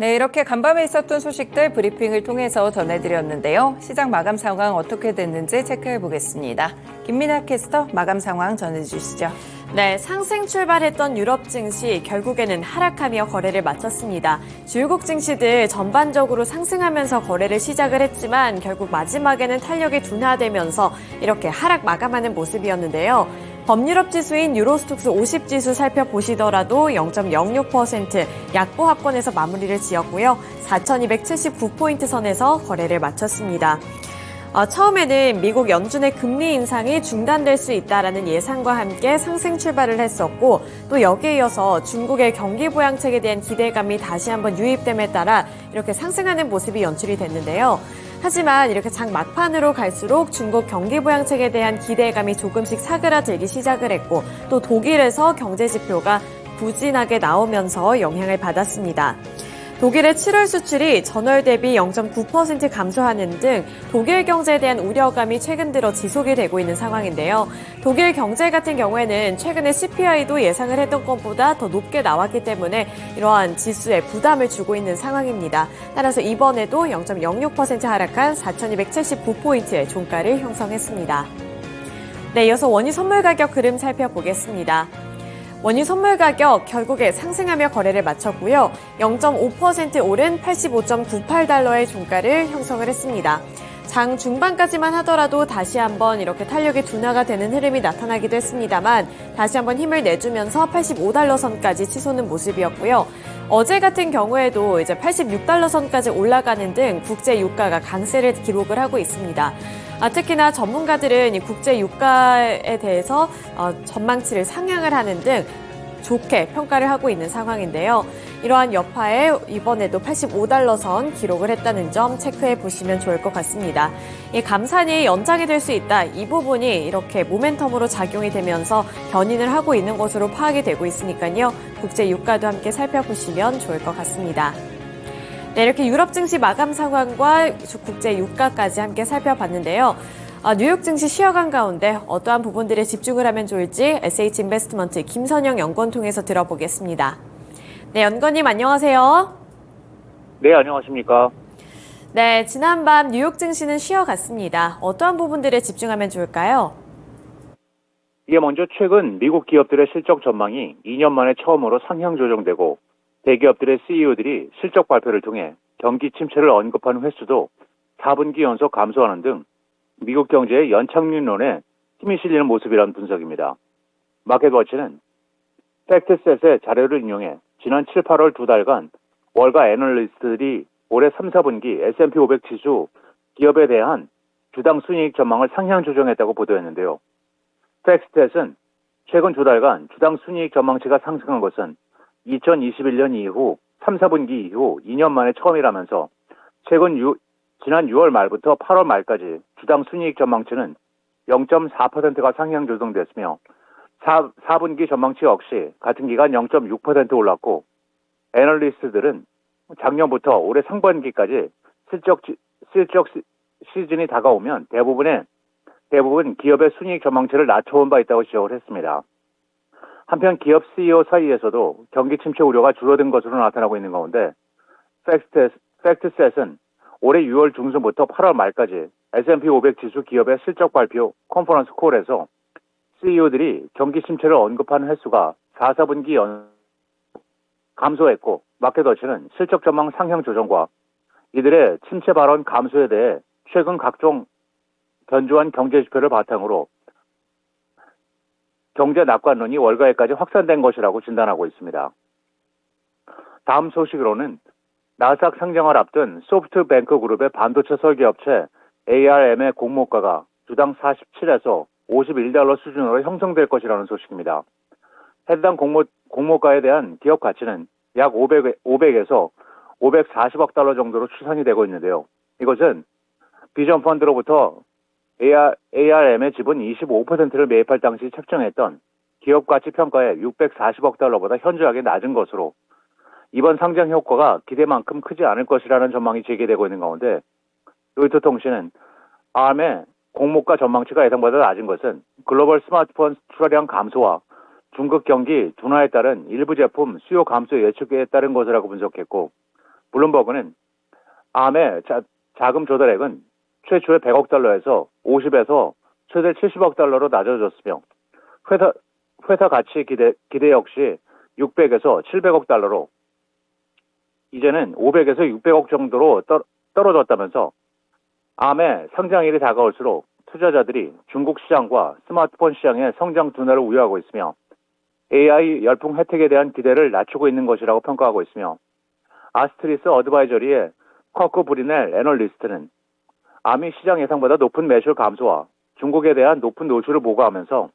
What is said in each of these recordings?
네, 이렇게 간밤에 있었던 소식들 브리핑을 통해서 전해드렸는데요. 시장 마감 상황 어떻게 됐는지 체크해 보겠습니다. 김민아 캐스터 마감 상황 전해주시죠. 네, 상승 출발했던 유럽 증시 결국에는 하락하며 거래를 마쳤습니다. 주요국 증시들 전반적으로 상승하면서 거래를 시작을 했지만 결국 마지막에는 탄력이 둔화되면서 이렇게 하락 마감하는 모습이었는데요. 범유럽 지수인 유로스톡스 50 지수 살펴보시더라도 0.06% 약보합권에서 마무리를 지었고요. 4,279포인트 선에서 거래를 마쳤습니다. 처음에는 미국 연준의 금리 인상이 중단될 수 있다라는 예상과 함께 상승 출발을 했었고 또 여기에 이어서 중국의 경기 부양책에 대한 기대감이 다시 한번 유입됨에 따라 이렇게 상승하는 모습이 연출이 됐는데요. 하지만 이렇게 장 막판으로 갈수록 중국 경기 부양책에 대한 기대감이 조금씩 사그라들기 시작을 했고 또 독일에서 경제 지표가 부진하게 나오면서 영향을 받았습니다. 독일의 7월 수출이 전월 대비 0.9% 감소하는 등 독일 경제에 대한 우려감이 최근 들어 지속이 되고 있는 상황인데요. 독일 경제 같은 경우에는 최근에 CPI도 예상을 했던 것보다 더 높게 나왔기 때문에 이러한 지수에 부담을 주고 있는 상황입니다. 따라서 이번에도 0.06% 하락한 4,279포인트의 종가를 형성했습니다. 네, 이어서 원유 선물 가격 흐름 살펴보겠습니다. 원유 선물 가격 결국에 상승하며 거래를 마쳤고요. 0.5% 오른 85.98달러의 종가를 형성을 했습니다. 장 중반까지만 하더라도 다시 한번 이렇게 탄력이 둔화가 되는 흐름이 나타나기도 했습니다만 다시 한번 힘을 내주면서 85달러 선까지 치솟는 모습이었고요. 어제 같은 경우에도 이제 86달러 선까지 올라가는 등 국제 유가가 강세를 기록을 하고 있습니다. 특히나 전문가들은 이 국제 유가에 대해서 전망치를 상향을 하는 등 좋게 평가를 하고 있는 상황인데요. 이러한 여파에 이번에도 85달러 선 기록을 했다는 점 체크해 보시면 좋을 것 같습니다. 이 감산이 연장이 될 수 있다. 이 부분이 이렇게 모멘텀으로 작용이 되면서 견인을 하고 있는 것으로 파악이 되고 있으니까요. 국제 유가도 함께 살펴보시면 좋을 것 같습니다. 네, 이렇게 유럽 증시 마감 상황과 국제 유가까지 함께 살펴봤는데요. 뉴욕 증시 쉬어간 가운데 어떠한 부분들에 집중을 하면 좋을지 SH인베스트먼트 김선영 연구원 통해서 들어보겠습니다. 네, 연구원님 안녕하세요. 네, 안녕하십니까. 네, 지난밤 뉴욕 증시는 쉬어갔습니다. 어떠한 부분들에 집중하면 좋을까요? 이게 먼저 최근 미국 기업들의 실적 전망이 2년 만에 처음으로 상향 조정되고 대기업들의 CEO들이 실적 발표를 통해 경기 침체를 언급하는 횟수도 4분기 연속 감소하는 등 미국 경제의 연착륙론에 힘이 실리는 모습이라는 분석입니다. 마켓워치는 팩트셋의 자료를 인용해 지난 7, 8월 두 달간 월가 애널리스트들이 올해 3, 4분기 S&P 500 지수 기업에 대한 주당 순이익 전망을 상향 조정했다고 보도했는데요. 팩트셋은 최근 두 달간 주당 순이익 전망치가 상승한 것은 2021년 이후 3, 4분기 이후 2년 만에 처음이라면서 지난 6월 말부터 8월 말까지 주당 순이익 전망치는 0.4%가 상향 조정됐으며 4분기 전망치 역시 같은 기간 0.6% 올랐고 애널리스트들은 작년부터 올해 상반기까지 실적 시즌이 다가오면 대부분 기업의 순이익 전망치를 낮춰온 바 있다고 지적을 했습니다. 한편 기업 CEO 사이에서도 경기 침체 우려가 줄어든 것으로 나타나고 있는 가운데 팩트셋은 올해 6월 중순부터 8월 말까지 S&P 500 지수 기업의 실적 발표 컨퍼런스 콜에서 CEO들이 경기 침체를 언급하는 횟수가 4, 4분기 감소했고 마켓워치는 실적 전망 상향 조정과 이들의 침체 발언 감소에 대해 최근 각종 견조한 경제 지표를 바탕으로 경제 낙관론이 월가에까지 확산된 것이라고 진단하고 있습니다. 다음 소식으로는 나스닥 상장을 앞둔 소프트뱅크 그룹의 반도체 설계업체 ARM의 공모가가 주당 47에서 51달러 수준으로 형성될 것이라는 소식입니다. 해당 공모가에 대한 기업 가치는 약 500에서 540억 달러 정도로 추산이 되고 있는데요. 이것은 비전 펀드로부터 ARM의 지분 25%를 매입할 당시 책정했던 기업 가치 평가의 640억 달러보다 현저하게 낮은 것으로 이번 상장 효과가 기대만큼 크지 않을 것이라는 전망이 제기되고 있는 가운데 로이터 통신은 ARM의 공모가 전망치가 예상보다 낮은 것은 글로벌 스마트폰 수출량 감소와 중국 경기 둔화에 따른 일부 제품 수요 감소 예측에 따른 것이라고 분석했고 블룸버그는 암의 자금 조달액은 최초의 100억 달러에서 50에서 최대 70억 달러로 낮아졌으며 회사 가치 기대 역시 600에서 700억 달러로 이제는 500에서 600억 정도로 떨어졌다면서 암의 상장일이 다가올수록 투자자들이 중국 시장과 스마트폰 시장의 성장 둔화를 우려하고 있으며 AI 열풍 혜택에 대한 기대를 낮추고 있는 것이라고 평가하고 있으며 아스트리스 어드바이저리의 커크 브리넬 애널리스트는 암이 시장 예상보다 높은 매출 감소와 중국에 대한 높은 노출을 보고하면서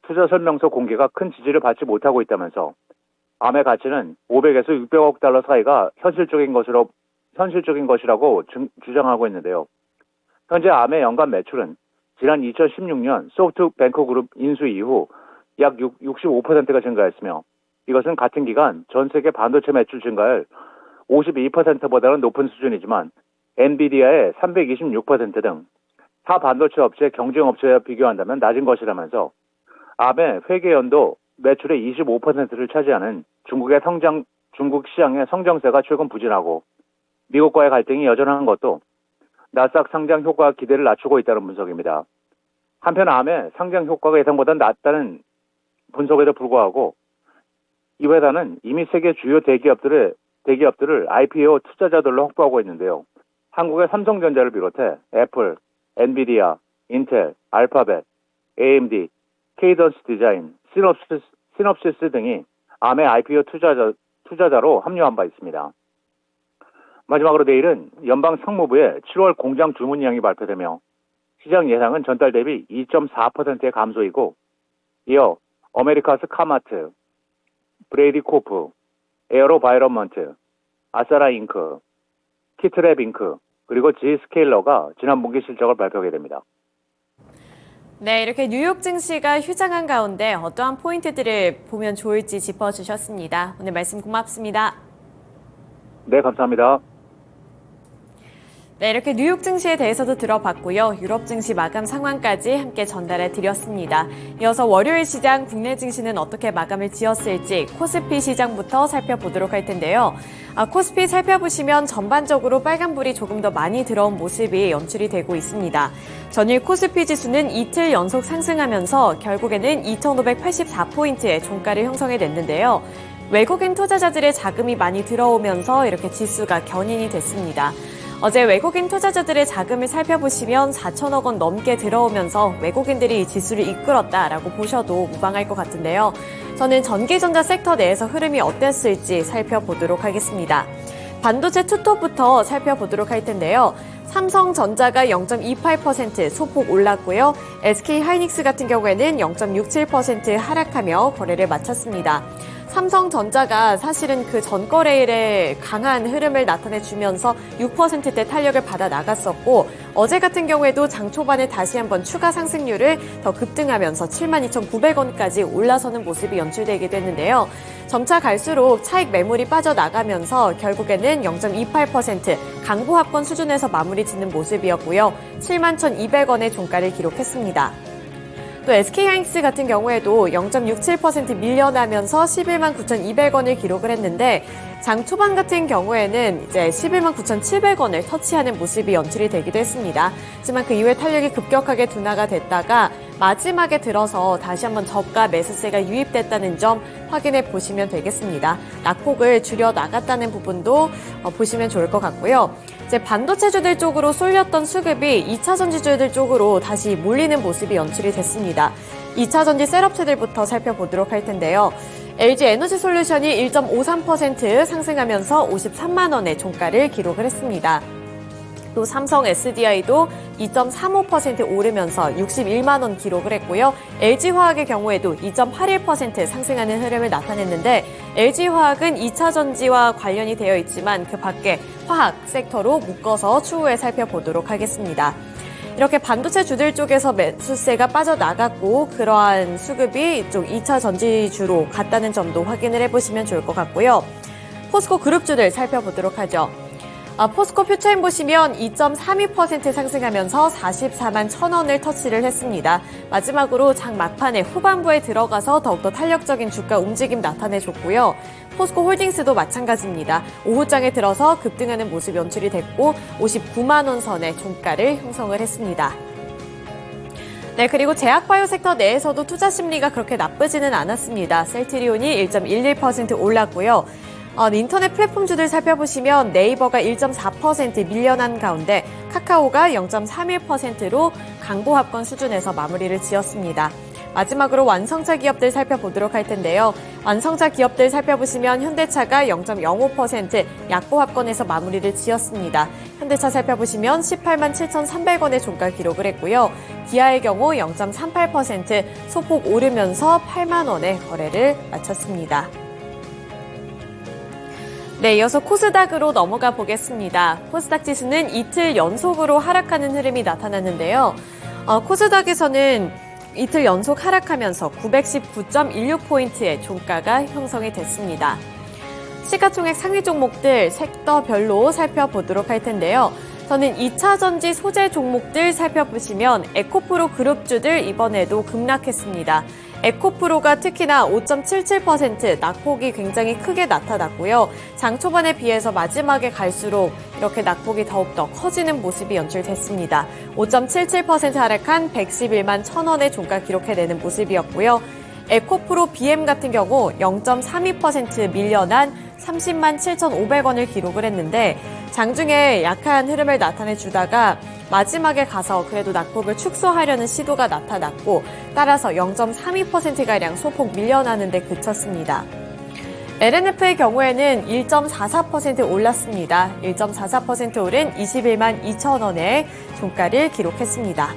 투자 설명서 공개가 큰 지지를 받지 못하고 있다면서 암의 가치는 500에서 600억 달러 사이가 현실적인 것이라고 주장하고 있는데요. 현재 암의 연간 매출은 지난 2016년 소프트뱅크 그룹 인수 이후 약 65%가 증가했으며 이것은 같은 기간 전 세계 반도체 매출 증가율 52%보다는 높은 수준이지만 엔비디아의 326% 등 타 반도체 업체 경쟁 업체와 비교한다면 낮은 것이라면서 암의 회계연도 매출의 25%를 차지하는 중국 시장의 성장세가 최근 부진하고 미국과의 갈등이 여전한 것도 나스닥 상장 효과 기대를 낮추고 있다는 분석입니다. 한편 암의 상장 효과가 예상보다 낮다는 분석에도 불구하고 이 회사는 이미 세계 주요 대기업들을 IPO 투자자들로 확보하고 있는데요. 한국의 삼성전자를 비롯해 애플, 엔비디아, 인텔, 알파벳, AMD, 케이던스 디자인, 시놉시스 등이 암의 IPO 투자자로 합류한 바 있습니다. 마지막으로 내일은 연방 상무부의 7월 공장 주문량이 발표되며 시장 예상은 전달 대비 2.4%의 감소이고 이어 어메리카스 카마트, 브레이디 코프, 에어로바이런먼트, 아사라 잉크, 키트랩 잉크, 그리고 G스케일러가 지난 분기 실적을 발표하게 됩니다. 네, 이렇게 뉴욕 증시가 휴장한 가운데 어떠한 포인트들을 보면 좋을지 짚어주셨습니다. 오늘 말씀 고맙습니다. 네, 감사합니다. 네, 이렇게 뉴욕 증시에 대해서도 들어봤고요. 유럽 증시 마감 상황까지 함께 전달해 드렸습니다. 이어서 월요일 시장 국내 증시는 어떻게 마감을 지었을지 코스피 시장부터 살펴보도록 할 텐데요. 코스피 살펴보시면 전반적으로 빨간불이 조금 더 많이 들어온 모습이 연출이 되고 있습니다. 전일 코스피 지수는 이틀 연속 상승하면서 결국에는 2,584포인트의 종가를 형성해냈는데요. 외국인 투자자들의 자금이 많이 들어오면서 이렇게 지수가 견인이 됐습니다. 어제 외국인 투자자들의 자금을 살펴보시면 4천억 원 넘게 들어오면서 외국인들이 이 지수를 이끌었다라고 보셔도 무방할 것 같은데요. 저는 전기전자 섹터 내에서 흐름이 어땠을지 살펴보도록 하겠습니다. 반도체 투톱부터 살펴보도록 할 텐데요. 삼성전자가 0.28% 소폭 올랐고요. SK하이닉스 같은 경우에는 0.67% 하락하며 거래를 마쳤습니다. 삼성전자가 사실은 그 전거래일에 강한 흐름을 나타내주면서 6%대 탄력을 받아 나갔었고 어제 같은 경우에도 장 초반에 다시 한번 추가 상승률을 더 급등하면서 72,900원까지 올라서는 모습이 연출되기도 했는데요. 점차 갈수록 차익 매물이 빠져나가면서 결국에는 0.28% 강보합권 수준에서 마무리 짓는 모습이었고요. 71,200원의 종가를 기록했습니다. 또 SK하이닉스 같은 경우에도 0.67% 밀려나면서 119,200원을 기록을 했는데 장 초반 같은 경우에는 이제 119,700원을 터치하는 모습이 연출이 되기도 했습니다. 하지만 그 이후에 탄력이 급격하게 둔화가 됐다가 마지막에 들어서 다시 한번 저가 매수세가 유입됐다는 점 확인해 보시면 되겠습니다. 낙폭을 줄여 나갔다는 부분도 보시면 좋을 것 같고요. 이제 반도체주들 쪽으로 쏠렸던 수급이 2차 전지주들 쪽으로 다시 몰리는 모습이 연출이 됐습니다. 2차 전지 셋업체들부터 살펴보도록 할 텐데요. LG 에너지 솔루션이 1.53% 상승하면서 53만 원의 종가를 기록을 했습니다. 또 삼성 SDI도 2.35% 오르면서 61만 원 기록을 했고요. LG화학의 경우에도 2.81% 상승하는 흐름을 나타냈는데 LG화학은 2차 전지와 관련이 되어 있지만 그 밖에 화학 섹터로 묶어서 추후에 살펴보도록 하겠습니다. 이렇게 반도체 주들 쪽에서 매수세가 빠져나갔고 그러한 수급이 이쪽 2차 전지주로 갔다는 점도 확인을 해보시면 좋을 것 같고요. 포스코 그룹주들 살펴보도록 하죠. 포스코 퓨처인 보시면 2.32% 상승하면서 44만 1,000원을 터치를 했습니다. 마지막으로 장 막판에 후반부에 들어가서 더욱더 탄력적인 주가 움직임 나타내줬고요. 포스코 홀딩스도 마찬가지입니다. 오후장에 들어서 급등하는 모습 연출이 됐고 59만 원 선의 종가를 형성을 했습니다. 네, 그리고 제약바이오 섹터 내에서도 투자 심리가 그렇게 나쁘지는 않았습니다. 셀트리온이 1.11% 올랐고요. 인터넷 플랫폼주들 살펴보시면 네이버가 1.4% 밀려난 가운데 카카오가 0.31%로 강보합권 수준에서 마무리를 지었습니다. 마지막으로 완성차 기업들 살펴보도록 할 텐데요. 완성차 기업들 살펴보시면 현대차가 0.05% 약보합권에서 마무리를 지었습니다. 현대차 살펴보시면 18만 7,300원의 종가 기록을 했고요. 기아의 경우 0.38% 소폭 오르면서 8만 원의 거래를 마쳤습니다. 네, 이어서 코스닥으로 넘어가 보겠습니다. 코스닥 지수는 이틀 연속으로 하락하는 흐름이 나타났는데요. 코스닥에서는 이틀 연속 하락하면서 919.16포인트의 종가가 형성이 됐습니다. 시가총액 상위 종목들 섹터별로 살펴보도록 할 텐데요. 저는 2차전지 소재 종목들 살펴보시면 에코프로 그룹주들 이번에도 급락했습니다. 에코프로가 특히나 5.77% 낙폭이 굉장히 크게 나타났고요. 장 초반에 비해서 마지막에 갈수록 이렇게 낙폭이 더욱더 커지는 모습이 연출됐습니다. 5.77% 하락한 111만 1,000원의 종가 기록해내는 모습이었고요. 에코프로 BM 같은 경우 0.32% 밀려난 30만 7,500원을 기록을 했는데 장중에 약한 흐름을 나타내주다가 마지막에 가서 그래도 낙폭을 축소하려는 시도가 나타났고 따라서 0.32%가량 소폭 밀려나는 데 그쳤습니다. LNF의 경우에는 1.44% 올랐습니다. 1.44% 오른 21만 2천원의 종가를 기록했습니다.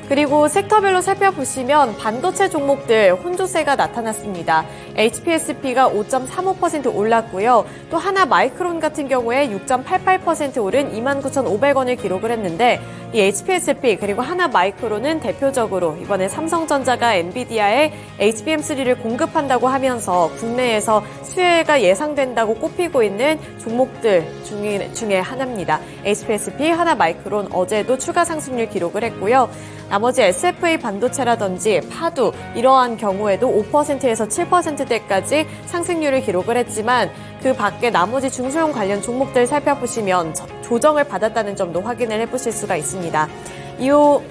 그리고 섹터별로 살펴보시면 반도체 종목들 혼조세가 나타났습니다. HPSP가 5.35% 올랐고요. 또 하나 마이크론 같은 경우에 6.88% 오른 29,500원을 기록을 했는데 이 HPSP 그리고 하나 마이크론은 대표적으로 이번에 삼성전자가 엔비디아에 HBM3를 공급한다고 하면서 국내에서 수혜가 예상된다고 꼽히고 있는 종목들 중에 하나입니다. HPSP, 하나 마이크론 어제도 추가 상승률 기록을 했고요. 나머지 SFA 반도체라든지 파두 이러한 경우에도 5%에서 7%대까지 상승률을 기록을 했지만 그 밖에 나머지 중소형 관련 종목들 살펴보시면 조정을 받았다는 점도 확인을 해보실 수가 있습니다. 이후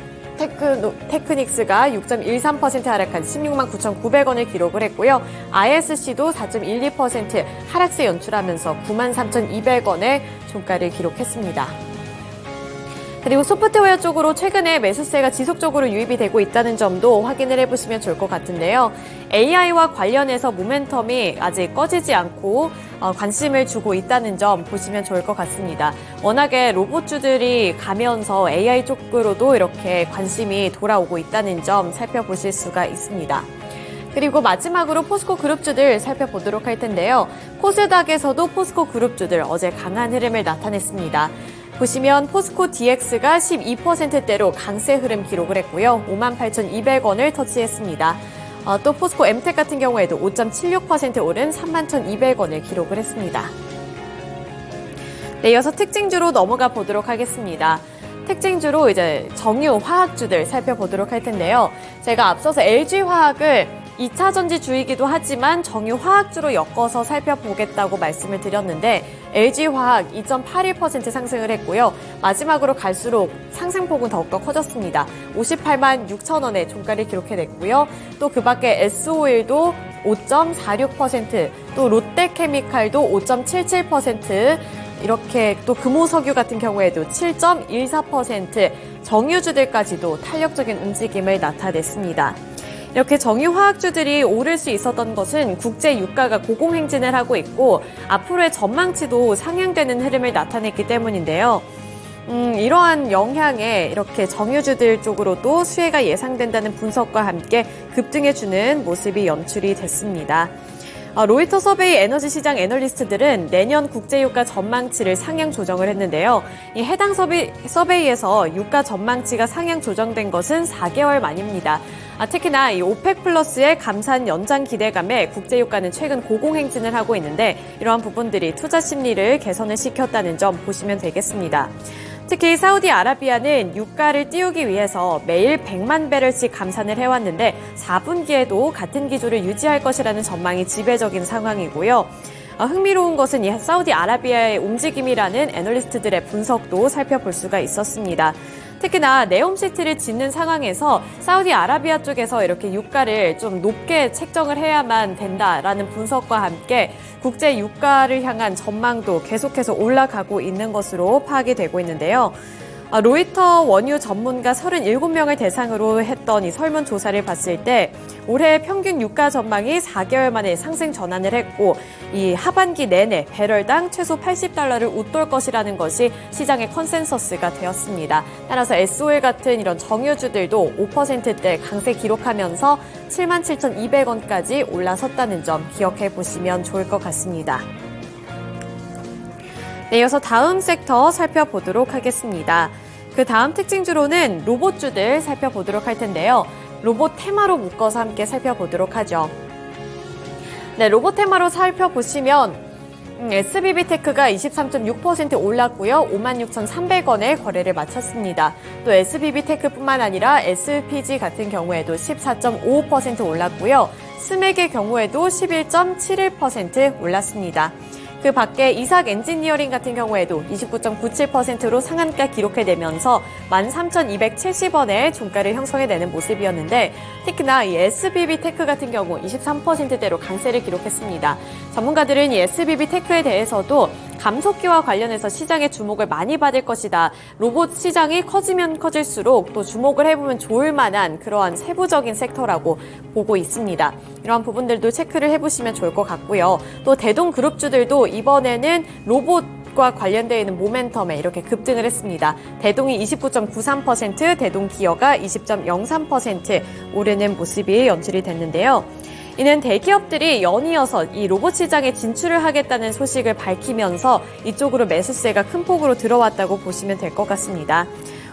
테크닉스가 6.13% 하락한 16만 9,900원을 기록을 했고요. ISC도 4.12% 하락세 연출하면서 9만 3,200원의 종가를 기록했습니다. 그리고 소프트웨어 쪽으로 최근에 매수세가 지속적으로 유입이 되고 있다는 점도 확인을 해보시면 좋을 것 같은데요. AI와 관련해서 모멘텀이 아직 꺼지지 않고 관심을 주고 있다는 점 보시면 좋을 것 같습니다. 워낙에 로봇주들이 가면서 AI 쪽으로도 이렇게 관심이 돌아오고 있다는 점 살펴보실 수가 있습니다. 그리고 마지막으로 포스코 그룹주들 살펴보도록 할 텐데요. 코스닥에서도 포스코 그룹주들 어제 강한 흐름을 나타냈습니다. 보시면 포스코 DX가 12%대로 강세 흐름 기록을 했고요. 58,200원을 터치했습니다. 또 포스코 MTEC 같은 경우에도 5.76% 오른 31,200원을 기록을 했습니다. 네, 이어서 특징주로 넘어가 보도록 하겠습니다. 특징주로 이제 정유 화학주들 살펴보도록 할 텐데요. 제가 앞서서 LG화학을 2차전지 주이기도 하지만 정유 화학주로 엮어서 살펴보겠다고 말씀을 드렸는데 LG화학 2.81% 상승을 했고요. 마지막으로 갈수록 상승폭은 더욱더 커졌습니다. 58만 6천원의 종가를 기록해냈고요. 또 그 밖에 S오일도 5.46%, 또 롯데케미칼도 5.77%, 이렇게 또 금호석유 같은 경우에도 7.14%, 정유주들까지도 탄력적인 움직임을 나타냈습니다. 이렇게 정유화학주들이 오를 수 있었던 것은 국제 유가가 고공행진을 하고 있고 앞으로의 전망치도 상향되는 흐름을 나타냈기 때문인데요. 이러한 영향에 이렇게 정유주들 쪽으로도 수혜가 예상된다는 분석과 함께 급등해주는 모습이 연출이 됐습니다. 로이터 서베이 에너지 시장 애널리스트들은 내년 국제유가 전망치를 상향 조정을 했는데요. 이 해당 서베이에서 유가 전망치가 상향 조정된 것은 4개월 만입니다. 특히나 이 오펙 플러스의 감산 연장 기대감에 국제유가는 최근 고공행진을 하고 있는데 이러한 부분들이 투자 심리를 개선을 시켰다는 점 보시면 되겠습니다. 특히 사우디아라비아는 유가를 띄우기 위해서 매일 100만 배럴씩 감산을 해왔는데 4분기에도 같은 기조를 유지할 것이라는 전망이 지배적인 상황이고요. 흥미로운 것은 이 사우디아라비아의 움직임이라는 애널리스트들의 분석도 살펴볼 수가 있었습니다. 특히나 네옴시티를 짓는 상황에서 사우디아라비아 쪽에서 이렇게 유가를 좀 높게 책정을 해야만 된다라는 분석과 함께 국제 유가를 향한 전망도 계속해서 올라가고 있는 것으로 파악이 되고 있는데요. 로이터 원유 전문가 37명을 대상으로 했던 이 설문조사를 봤을 때 올해 평균 유가 전망이 4개월 만에 상승 전환을 했고 이 하반기 내내 배럴당 최소 $80를 웃돌 것이라는 것이 시장의 컨센서스가 되었습니다. 따라서 SOL 같은 이런 정유주들도 5%대 강세 기록하면서 77,200원까지 올라섰다는 점 기억해 보시면 좋을 것 같습니다. 네, 이어서 다음 섹터 살펴보도록 하겠습니다. 그 다음 특징주로는 로봇주들 살펴보도록 할 텐데요. 로봇 테마로 묶어서 함께 살펴보도록 하죠. 네, 로봇 테마로 살펴보시면 SBB테크가 23.6% 올랐고요. 56,300원에 거래를 마쳤습니다. 또 SBB테크뿐만 아니라 SPG 같은 경우에도 14.55% 올랐고요. 스맥의 경우에도 11.71% 올랐습니다. 그 밖에 이삭 엔지니어링 같은 경우에도 29.97%로 상한가 기록해내면서 13,270원의 종가를 형성해내는 모습이었는데 특히나 이 SBB테크 같은 경우 23%대로 강세를 기록했습니다. 전문가들은 이 SBB테크에 대해서도 감속기와 관련해서 시장의 주목을 많이 받을 것이다. 로봇 시장이 커지면 커질수록 또 주목을 해보면 좋을 만한 그러한 세부적인 섹터라고 보고 있습니다. 이러한 부분들도 체크를 해보시면 좋을 것 같고요. 또 대동그룹주들도 이번에는 로봇과 관련되어 있는 모멘텀에 이렇게 급등을 했습니다. 대동이 29.93%, 대동기어가 20.03% 오르는 모습이 연출이 됐는데요. 이는 대기업들이 연이어서 이 로봇 시장에 진출을 하겠다는 소식을 밝히면서 이쪽으로 매수세가 큰 폭으로 들어왔다고 보시면 될 것 같습니다.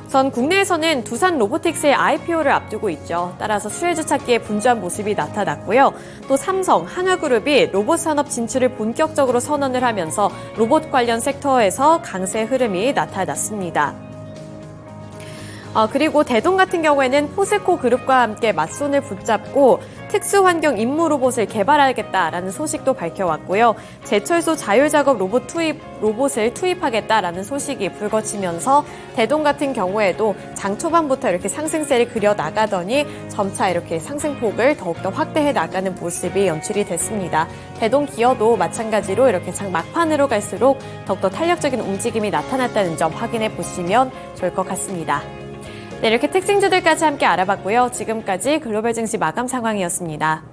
우선 국내에서는 두산 로보틱스의 IPO를 앞두고 있죠. 따라서 수혜주 찾기에 분주한 모습이 나타났고요. 또 삼성, 한화그룹이 로봇 산업 진출을 본격적으로 선언을 하면서 로봇 관련 섹터에서 강세 흐름이 나타났습니다. 그리고 대동 같은 경우에는 포스코 그룹과 함께 맞손을 붙잡고 특수환경 임무 로봇을 개발하겠다라는 소식도 밝혀왔고요. 제철소 자율작업 로봇을 투입하겠다라는 소식이 불거지면서 대동 같은 경우에도 장 초반부터 이렇게 상승세를 그려나가더니 점차 이렇게 상승폭을 더욱더 확대해 나가는 모습이 연출이 됐습니다. 대동 기어도 마찬가지로 이렇게 장 막판으로 갈수록 더욱더 탄력적인 움직임이 나타났다는 점 확인해 보시면 좋을 것 같습니다. 네, 이렇게 특징주들까지 함께 알아봤고요. 지금까지 글로벌 증시 마감 상황이었습니다.